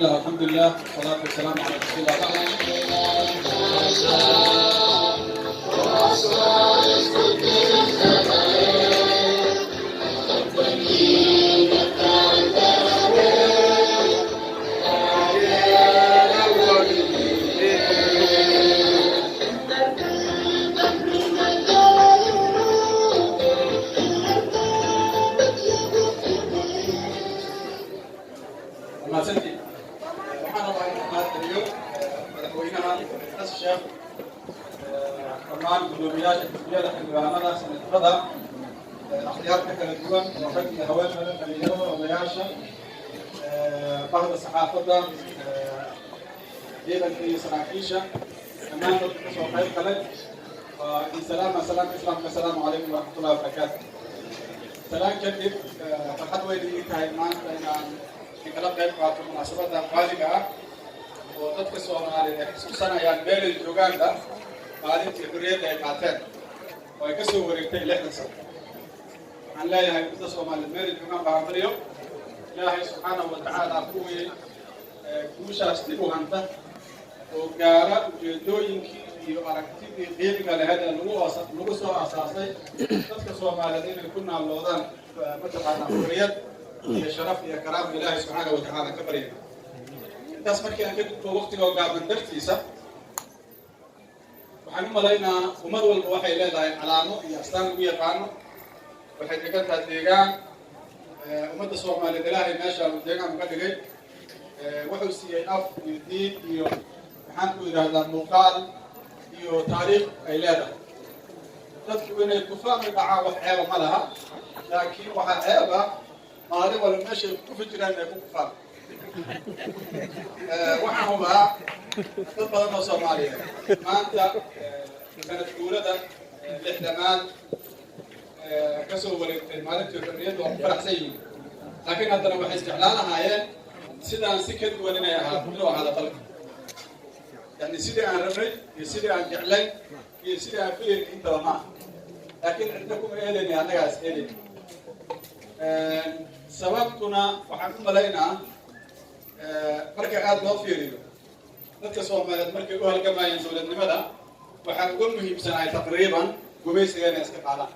الله الحمد لله والصلاة والسلام على رسول الله. سنتي waxaan rabaa inaan mahadceliyo madaxweynaha xasan sheekh dhammaan guddoomiyaasha xisbiyada xildhibaanada senatarada akhyaarta kala duwan oo rag iyo haweenka dhalinyarada odayaasha bahda saxaafadda ciidanka iyo saraakiisha dhammaan dadka kasoo qayb galay salaam islaamka asalaamu calaykum waraxmatullahi wabarakaatu. salaan kadib farxad weyn ii tahay maanta inaan kala qayb qaato munaasabada qaaliga ah oo dadka Soomaaliyeed ay xusuusanayaan meel ay joogaanba maalintii xurriyadda ay qaateen oo ay ka soo wareegtay 60 sano. waxaan leeyahay dadka Soomaaliyeed meel ay joogaan baa bariyo Ilaahay subxaanahu wa ta'aala kuwii guushaas dib u hanta oo gaara ujeedooyinkii iyo aragtidii qiimiga lahayd ee lagu soo aasaasay dadka Soomaaliyeed inay ku noolaadaan mataqaanaa xurriyad iyo sharaf iyo karaam Ilaahay subxaanahu wa ta'aala ka bariyo. intaas markii aan ka gudbo waqtiga gaaban dartiisa waxaan u malaynaa ummad walba waxay leedahay calaamo iyo astaan lagu yaqaano waxay degan tahay deegaan ummadda Soomaaliyeed Ilaahay meesha uu deegaan uga dhigay wuxuu siiyay af iyo diin iyo waxaan ku yiraahdaa muuqaal iyo taariikh ay leedahay. dadku inay ku fahmi dhacaan wax ceeba ma laha laakiin waxa ceeba maalin walba meesha ku fikiraan ay ku fahmaan waxaan hubaa dad badan oo Soomaaliyeed maanta sanad guurada 60aad ka soo wareegtay maalintii xurriyadda oo faraxsan yihiin laakiin haddana waxay isticmaal lahaayeen sidaan si ka duwan inay ahaado dalka yani sidii aan rabnay iyo sidii aan jeclay iyo sidii aan filayay intaba ma laakiin inta kuma eedaynay annagaas eedaynay sababtuna waxaan u malaynaa marka aad loo fiiriyo dadka Soomaaliyeed markay u halgamayeen dowladnimada waxaan ugu muhiimsanahay taqriiban gumaysiga inay iska qaadaan.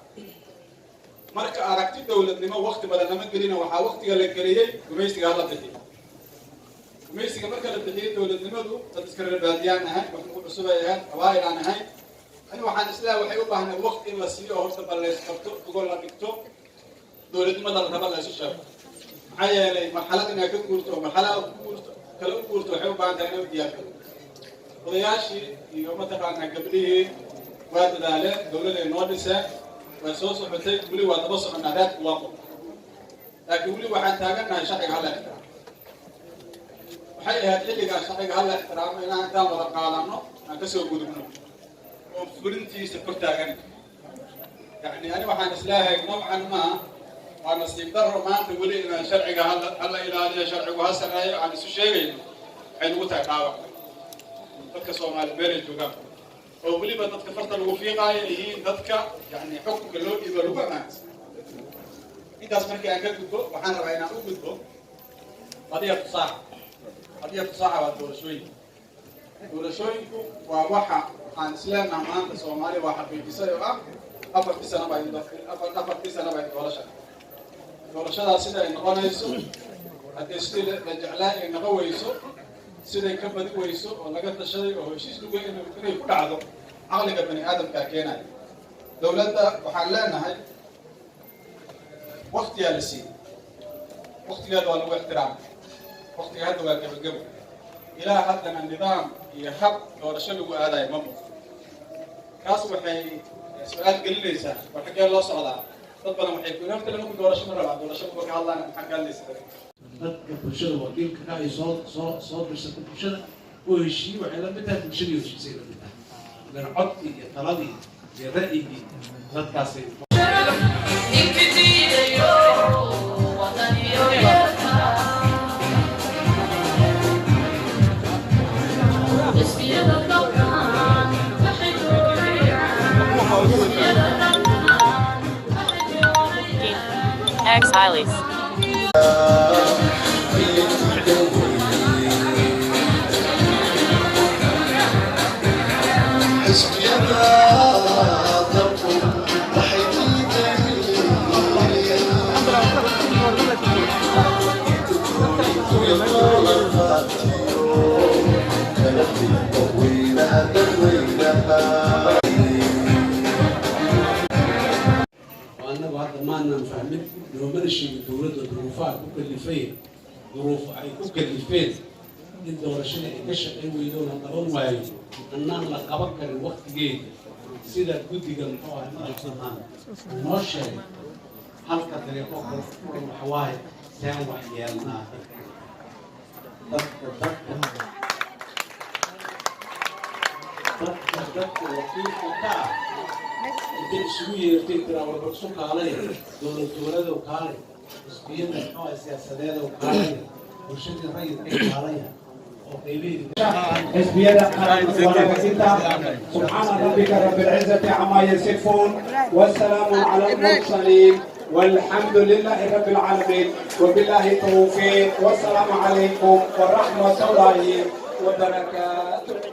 marka aragti dowladnimo waqti badan lama gelina waxaa waqtiga la geliyay gumaysiga la bixiyay. gumaysiga marka la bixiyay dowladnimadu dad iska rabaadiyaan ahay wax ku cusub ay ahayd qabaa'il aan ahay ani waxaan islaa waxay u baahnaa waqti in la siiyo horta balays qabto ugu la dhigto dowladnimada la raba la isu sheego maxaa yeelay marxalad inay ka guurto marxalad kala u guurto waxay u baahan tahay inay diyaarto odayaashii iyo mataqaanaa gabdhihii waa dadaaleen dowladda ay noo dhiseen way soo socotay weli waa daba soconaa raadku waa qof laakiin weli waxaan taagannahay sharciga hala ixtiraamo waxay ahayd xilligaa sharciga hala ixtiraamo inaan intaan wada qaadanno aan kasoo gudubno oo fulintiisa kor taagan yani ani waxaan islaahay nowcan maa waa nasiib darro maanta weli inaan sharciga hala ilaaliyo sharcigu ha sarreeyo aan isu sheegayno waxay nagu tahay dhaawac dadka Soomaaliyeed meel ay joogaan oo weliba dadka farta lagu fiiqaayo yihiin dadka yani xukunka loo dhiibo lagu amaansan. intaas markii aan ka gudbo waxaan rabaa inaan u gudbo qadiyatu saaxa waa doorashooyinku waa waxa aan isleenahay maanta Soomaaliya waa xaqiijisay oo ah afartii sano baa doorashadaas sida ay noqonayso haddii sidii la jeclaa ay noqon weyso siday ka badi weyso oo laga tashaday oo heshiis lagu inay ku dhacdo caqliga bani aadamka keenaya. dowladda waxaan leenahay waqtiga la siiyay waqtigeeda waa lagu ixtiraamay waqtiga hadda waa gabagabo ilaa haddana nidaam iyo hab doorasho lagu aadayo ma muuqdo. kaas waxay su'aal gelinaysaa war xaggee loo socdaa dad badan waxay ku nafta lagu doorasho ma rabaa doorasho ma ka hadlaan maxaa gaalaysaa dadka bulshada wakiilka ka ay soo dirsatay bulshada oo heshiiyey waxay la mid tahay bulshadii heshiisay la mid tahay codkii iyo taladii iyo ra'yigii dadkaasay X Highlies. وأنا بعد ما أنا فاهمين لو ما نشي دولة ظروفها كلفين ظروف أي كلفين الدولة شنو كشف أي دولة قانون واي أن الله قبض الوقت جيد سيدا كودي قال حواه ما يصنعنا نوشة halka dariiqo waxa waaye saan wax yeelnaa dadka wakiilka ka ah intay isugu yeertay tiraa warbar su kaalay dowladda u kaalay isbiyada maxaa siyaasadeeda u kaalay bulshada rayidka ay kaalaya حزبية سبحان ربك رب العزة عما يصفون والسلام على المرسلين والحمد لله رب العالمين وبالله التوفيق والسلام عليكم ورحمة الله وبركاته.